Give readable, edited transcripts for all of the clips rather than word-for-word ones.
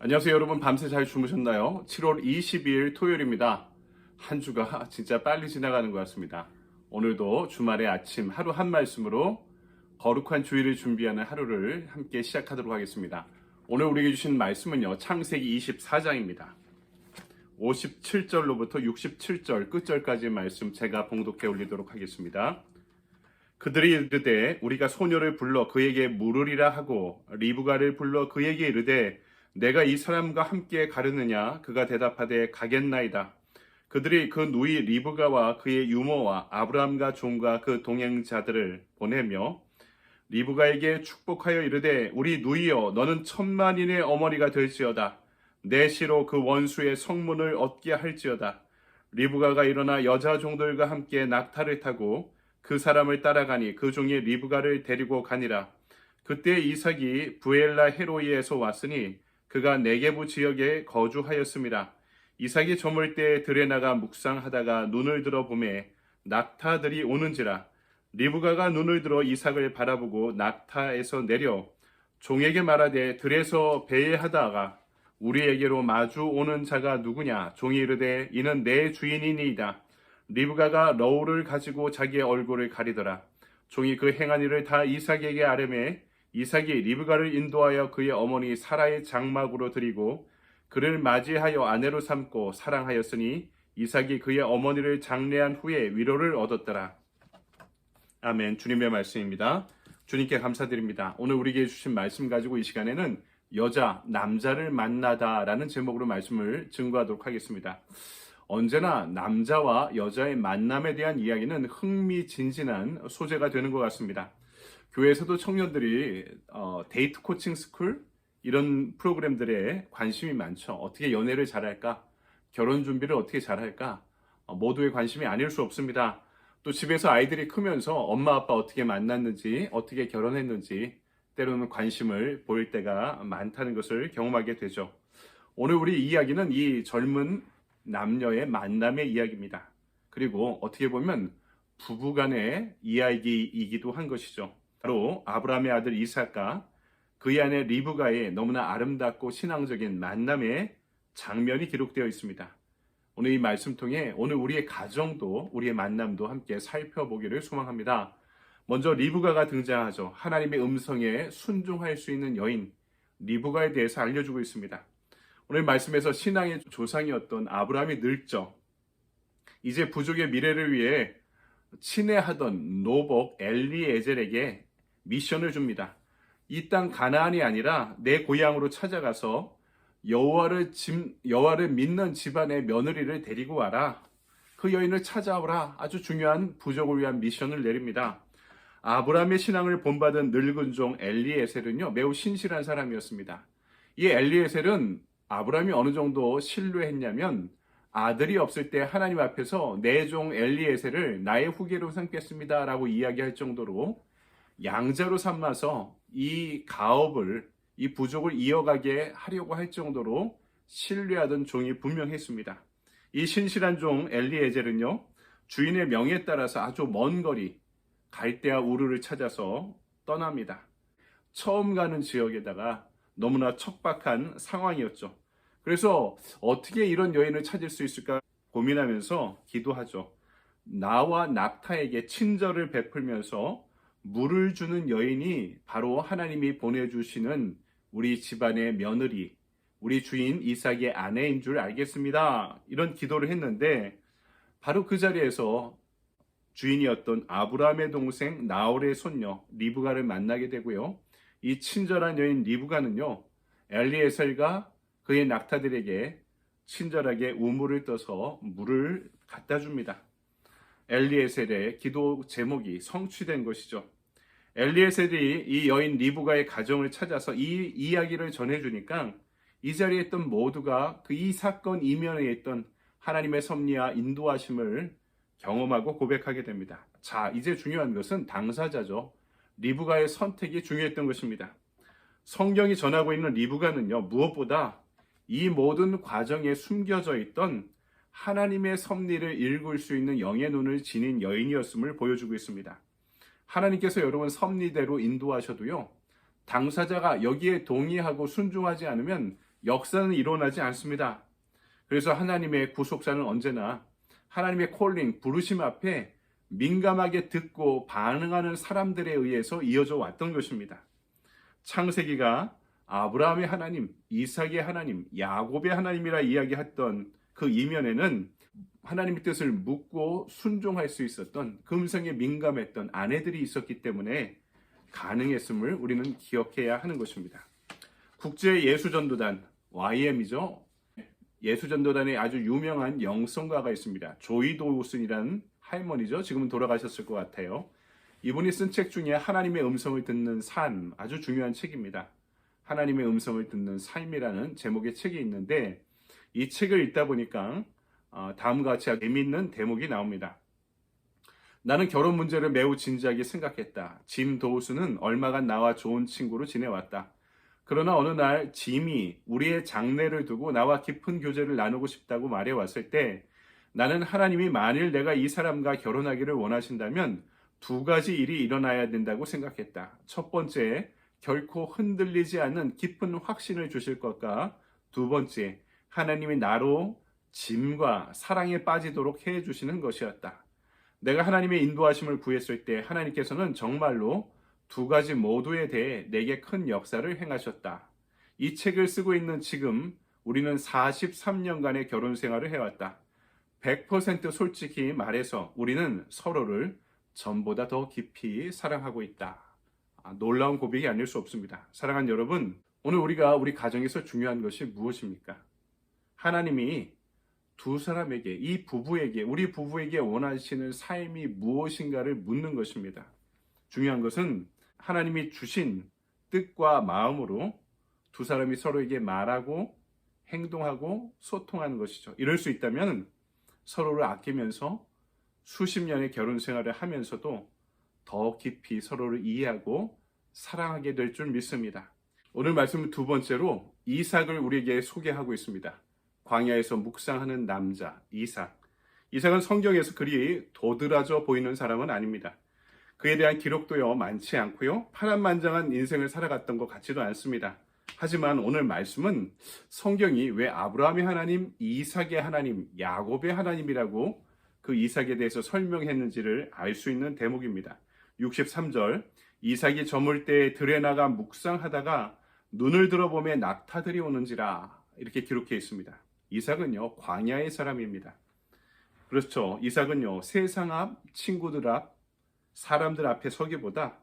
안녕하세요 여러분. 밤새 잘 주무셨나요? 7월 22일 토요일입니다. 한 주가 진짜 빨리 지나가는 것 같습니다. 오늘도 주말의 아침 하루 한 말씀으로 거룩한 주일을 준비하는 하루를 함께 시작하도록 하겠습니다. 오늘 우리에게 주신 말씀은요, 창세기 24장입니다. 57절로부터 67절 끝절까지의 말씀 제가 봉독해 올리도록 하겠습니다. 그들이 이르되 우리가 소녀를 불러 그에게 물으리라 하고 리브가를 불러 그에게 이르되 내가 이 사람과 함께 가르느냐? 그가 대답하되 가겠나이다. 그들이 그 누이 리브가와 그의 유모와 아브라함과 종과 그 동행자들을 보내며 리브가에게 축복하여 이르되 우리 누이여 너는 천만인의 어머니가 될지어다. 내 시로 그 원수의 성문을 얻게 할지어다. 리브가가 일어나 여자 종들과 함께 낙타를 타고 그 사람을 따라가니 그 종이 리브가를 데리고 가니라. 그때 이삭이 부엘라 헤로이에서 왔으니 그가 네게부 지역에 거주하였습니다. 이삭이 저물 때 들에 나가 묵상하다가 눈을 들어 보매 낙타들이 오는지라. 리브가가 눈을 들어 이삭을 바라보고 낙타에서 내려 종에게 말하되 들에서 배회하다가 우리에게로 마주 오는 자가 누구냐? 종이 이르되 이는 내 주인이니이다. 리브가가 러울을 가지고 자기의 얼굴을 가리더라. 종이 그 행한 일을 다 이삭에게 아뢰매 이삭이 리브가를 인도하여 그의 어머니 사라의 장막으로 드리고 그를 맞이하여 아내로 삼고 사랑하였으니 이삭이 그의 어머니를 장례한 후에 위로를 얻었더라. 아멘. 주님의 말씀입니다. 주님께 감사드립니다. 오늘 우리에게 주신 말씀 가지고 이 시간에는 여자, 남자를 만나다라는 제목으로 말씀을 증거하도록 하겠습니다. 언제나 남자와 여자의 만남에 대한 이야기는 흥미진진한 소재가 되는 것 같습니다. 교회에서도 청년들이 데이트 코칭 스쿨 이런 프로그램들에 관심이 많죠. 어떻게 연애를 잘할까? 결혼 준비를 어떻게 잘할까? 모두의 관심이 아닐 수 없습니다. 또 집에서 아이들이 크면서 엄마 아빠 어떻게 만났는지 어떻게 결혼했는지 때로는 관심을 보일 때가 많다는 것을 경험하게 되죠. 오늘 우리 이야기는 이 젊은 남녀의 만남의 이야기입니다. 그리고 어떻게 보면 부부간의 이야기이기도 한 것이죠. 바로 아브라함의 아들 이삭과 그의 아내 리브가의 너무나 아름답고 신앙적인 만남의 장면이 기록되어 있습니다. 오늘 이 말씀 통해 오늘 우리의 가정도 우리의 만남도 함께 살펴보기를 소망합니다. 먼저 리브가가 등장하죠. 하나님의 음성에 순종할 수 있는 여인 리브가에 대해서 알려주고 있습니다. 오늘 말씀에서 신앙의 조상이었던 아브라함이 늙죠. 이제 부족의 미래를 위해 친애하던 노복 엘리에젤에게 미션을 줍니다. 이 땅 가나안이 아니라 내 고향으로 찾아가서 여호와를 믿는 집안의 며느리를 데리고 와라. 그 여인을 찾아오라. 아주 중요한 부족을 위한 미션을 내립니다. 아브라함의 신앙을 본받은 늙은 종 엘리에셀은요, 매우 신실한 사람이었습니다. 이 엘리에셀은 아브라함이 어느 정도 신뢰했냐면 아들이 없을 때 하나님 앞에서 내 종 엘리에셀을 나의 후계로 삼겠습니다 라고 이야기할 정도로 양자로 삼아서 이 가업을, 이 부족을 이어가게 하려고 할 정도로 신뢰하던 종이 분명했습니다. 이 신실한 종 엘리에젤은요, 주인의 명에 따라서 아주 먼 거리 갈대아 우르를 찾아서 떠납니다. 처음 가는 지역에다가 너무나 척박한 상황이었죠. 그래서 어떻게 이런 여인을 찾을 수 있을까 고민하면서 기도하죠. 나와 낙타에게 친절을 베풀면서 물을 주는 여인이 바로 하나님이 보내주시는 우리 집안의 며느리, 우리 주인 이삭의 아내인 줄 알겠습니다. 이런 기도를 했는데 바로 그 자리에서 주인이었던 아브라함의 동생 나홀의 손녀 리브가를 만나게 되고요. 이 친절한 여인 리브가는요, 엘리에셀과 그의 낙타들에게 친절하게 우물을 떠서 물을 갖다 줍니다. 엘리에셀의 기도 제목이 성취된 것이죠. 엘리에셀이 이 여인 리브가의 가정을 찾아서 이 이야기를 전해주니까 이 자리에 있던 모두가 그 이 사건 이면에 있던 하나님의 섭리와 인도하심을 경험하고 고백하게 됩니다. 자, 이제 중요한 것은 당사자죠. 리브가의 선택이 중요했던 것입니다. 성경이 전하고 있는 리브가는요, 무엇보다 이 모든 과정에 숨겨져 있던 하나님의 섭리를 읽을 수 있는 영의 눈을 지닌 여인이었음을 보여주고 있습니다. 하나님께서 여러분 섭리대로 인도하셔도요, 당사자가 여기에 동의하고 순종하지 않으면 역사는 일어나지 않습니다. 그래서 하나님의 구속사는 언제나 하나님의 콜링, 부르심 앞에 민감하게 듣고 반응하는 사람들에 의해서 이어져 왔던 것입니다. 창세기가 아브라함의 하나님, 이삭의 하나님, 야곱의 하나님이라 이야기했던 그 이면에는 하나님의 뜻을 묻고 순종할 수 있었던 금성에 민감했던 아내들이 있었기 때문에 가능했음을 우리는 기억해야 하는 것입니다. 국제예수전도단 YM이죠. 예수전도단에 아주 유명한 영성가가 있습니다. 조이 도우슨이라는 할머니죠. 지금은 돌아가셨을 것 같아요. 이분이 쓴 책 중에 하나님의 음성을 듣는 삶, 아주 중요한 책입니다. 하나님의 음성을 듣는 삶이라는 제목의 책이 있는데 이 책을 읽다 보니까 다음과 같이 재미있는 대목이 나옵니다. 나는 결혼 문제를 매우 진지하게 생각했다. 짐 도우스는 얼마간 나와 좋은 친구로 지내왔다. 그러나 어느 날 짐이 우리의 장래를 두고 나와 깊은 교제를 나누고 싶다고 말해왔을 때 나는 하나님이 만일 내가 이 사람과 결혼하기를 원하신다면 두 가지 일이 일어나야 된다고 생각했다. 첫 번째, 결코 흔들리지 않는 깊은 확신을 주실 것과 두 번째, 하나님이 나로 짐과 사랑에 빠지도록 해주시는 것이었다. 내가 하나님의 인도하심을 구했을 때 하나님께서는 정말로 두 가지 모두에 대해 내게 큰 역사를 행하셨다. 이 책을 쓰고 있는 지금 우리는 43년간의 결혼 생활을 해왔다. 100% 솔직히 말해서 우리는 서로를 전보다 더 깊이 사랑하고 있다. 놀라운 고백이 아닐 수 없습니다. 사랑하는 여러분, 오늘 우리가 우리 가정에서 중요한 것이 무엇입니까? 하나님이 두 사람에게, 이 부부에게, 우리 부부에게 원하시는 삶이 무엇인가를 묻는 것입니다. 중요한 것은 하나님이 주신 뜻과 마음으로 두 사람이 서로에게 말하고 행동하고 소통하는 것이죠. 이럴 수 있다면 서로를 아끼면서 수십 년의 결혼 생활을 하면서도 더 깊이 서로를 이해하고 사랑하게 될 줄 믿습니다. 오늘 말씀은 두 번째로 이삭을 우리에게 소개하고 있습니다. 광야에서 묵상하는 남자 이삭. 이삭은 성경에서 그리 도드라져 보이는 사람은 아닙니다. 그에 대한 기록도요 많지 않고요. 파란만장한 인생을 살아갔던 것 같지도 않습니다. 하지만 오늘 말씀은 성경이 왜 아브라함의 하나님, 이삭의 하나님, 야곱의 하나님이라고 그 이삭에 대해서 설명했는지를 알 수 있는 대목입니다. 63절, 이삭이 저물 때 들에 나가 묵상하다가 눈을 들어보매 낙타들이 오는지라, 이렇게 기록해 있습니다. 이삭은요 광야의 사람입니다. 그렇죠. 이삭은요 세상 앞, 친구들 앞, 사람들 앞에 서기보다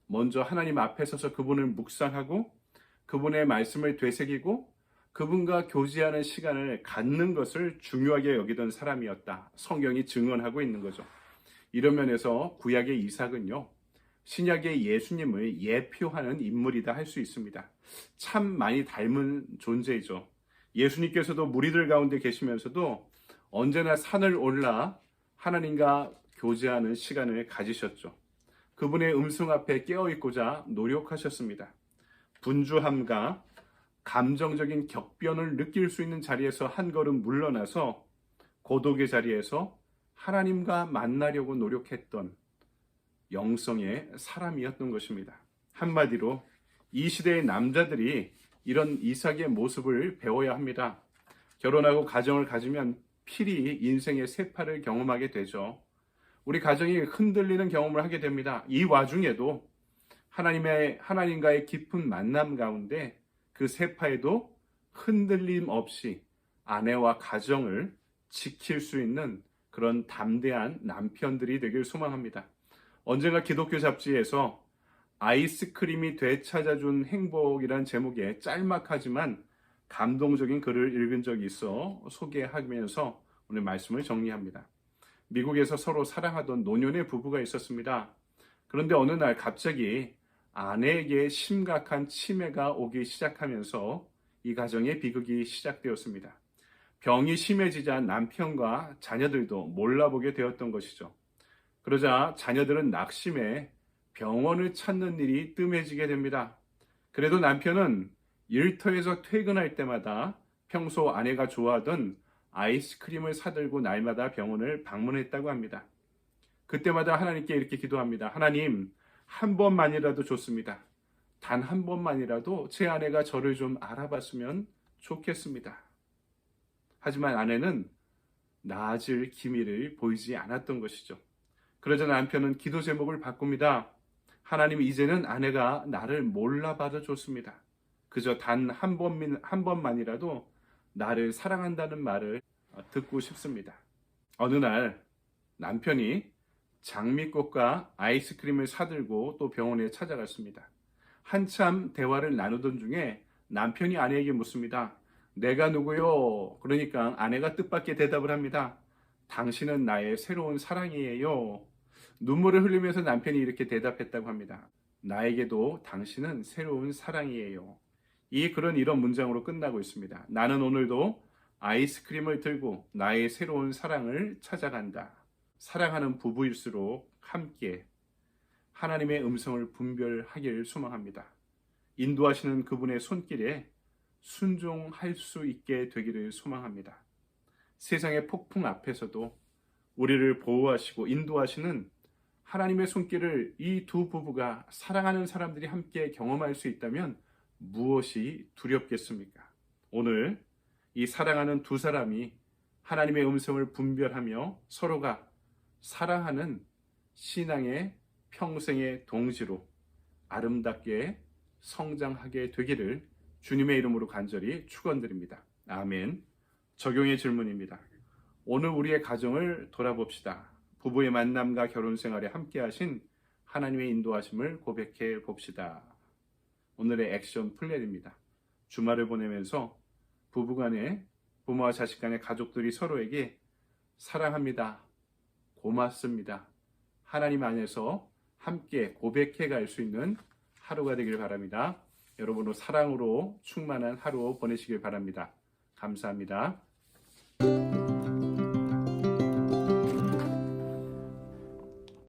먼저 하나님 앞에 서서 그분을 묵상하고 그분의 말씀을 되새기고 그분과 교제하는 시간을 갖는 것을 중요하게 여기던 사람이었다. 성경이 증언하고 있는 거죠. 이런 면에서 구약의 이삭은요 신약의 예수님을 예표하는 인물이다 할 수 있습니다. 참 많이 닮은 존재이죠. 예수님께서도 무리들 가운데 계시면서도 언제나 산을 올라 하나님과 교제하는 시간을 가지셨죠. 그분의 음성 앞에 깨어있고자 노력하셨습니다. 분주함과 감정적인 격변을 느낄 수 있는 자리에서 한 걸음 물러나서 고독의 자리에서 하나님과 만나려고 노력했던 영성의 사람이었던 것입니다. 한마디로 이 시대의 남자들이 이런 이삭의 모습을 배워야 합니다. 결혼하고 가정을 가지면 필히 인생의 세파를 경험하게 되죠. 우리 가정이 흔들리는 경험을 하게 됩니다. 이 와중에도 하나님과의 깊은 만남 가운데 그 세파에도 흔들림 없이 아내와 가정을 지킬 수 있는 그런 담대한 남편들이 되길 소망합니다. 언젠가 기독교 잡지에서 아이스크림이 되찾아준 행복이란 제목의 짤막하지만 감동적인 글을 읽은 적이 있어 소개하면서 오늘 말씀을 정리합니다. 미국에서 서로 사랑하던 노년의 부부가 있었습니다. 그런데 어느 날 갑자기 아내에게 심각한 치매가 오기 시작하면서 이 가정의 비극이 시작되었습니다. 병이 심해지자 남편과 자녀들도 몰라보게 되었던 것이죠. 그러자 자녀들은 낙심해 병원을 찾는 일이 뜸해지게 됩니다. 그래도 남편은 일터에서 퇴근할 때마다 평소 아내가 좋아하던 아이스크림을 사들고 날마다 병원을 방문했다고 합니다. 그때마다 하나님께 이렇게 기도합니다. 하나님, 한 번만이라도 좋습니다. 단 한 번만이라도 제 아내가 저를 좀 알아봤으면 좋겠습니다. 하지만 아내는 나아질 기미를 보이지 않았던 것이죠. 그러자 남편은 기도 제목을 바꿉니다. 하나님, 이제는 아내가 나를 몰라봐도 좋습니다. 그저 단 한 번만이라도 나를 사랑한다는 말을 듣고 싶습니다. 어느 날 남편이 장미꽃과 아이스크림을 사들고 또 병원에 찾아갔습니다. 한참 대화를 나누던 중에 남편이 아내에게 묻습니다. 내가 누구요? 그러니까 아내가 뜻밖의 대답을 합니다. 당신은 나의 새로운 사랑이에요. 눈물을 흘리면서 남편이 이렇게 대답했다고 합니다. 나에게도 당신은 새로운 사랑이에요. 이 글은 이런 문장으로 끝나고 있습니다. 나는 오늘도 아이스크림을 들고 나의 새로운 사랑을 찾아간다. 사랑하는 부부일수록 함께 하나님의 음성을 분별하길 소망합니다. 인도하시는 그분의 손길에 순종할 수 있게 되기를 소망합니다. 세상의 폭풍 앞에서도 우리를 보호하시고 인도하시는 하나님의 손길을 이 두 부부가 사랑하는 사람들이 함께 경험할 수 있다면 무엇이 두렵겠습니까? 오늘 이 사랑하는 두 사람이 하나님의 음성을 분별하며 서로가 사랑하는 신앙의 평생의 동지로 아름답게 성장하게 되기를 주님의 이름으로 간절히 축원드립니다. 아멘. 적용의 질문입니다. 오늘 우리의 가정을 돌아봅시다. 부부의 만남과 결혼 생활에 함께 하신 하나님의 인도하심을 고백해 봅시다. 오늘의 액션 플랜입니다. 주말을 보내면서 부부간에, 부모와 자식 간의 가족들이 서로에게 사랑합니다, 고맙습니다, 하나님 안에서 함께 고백해 갈 수 있는 하루가 되길 바랍니다. 여러분도 사랑으로 충만한 하루 보내시길 바랍니다. 감사합니다.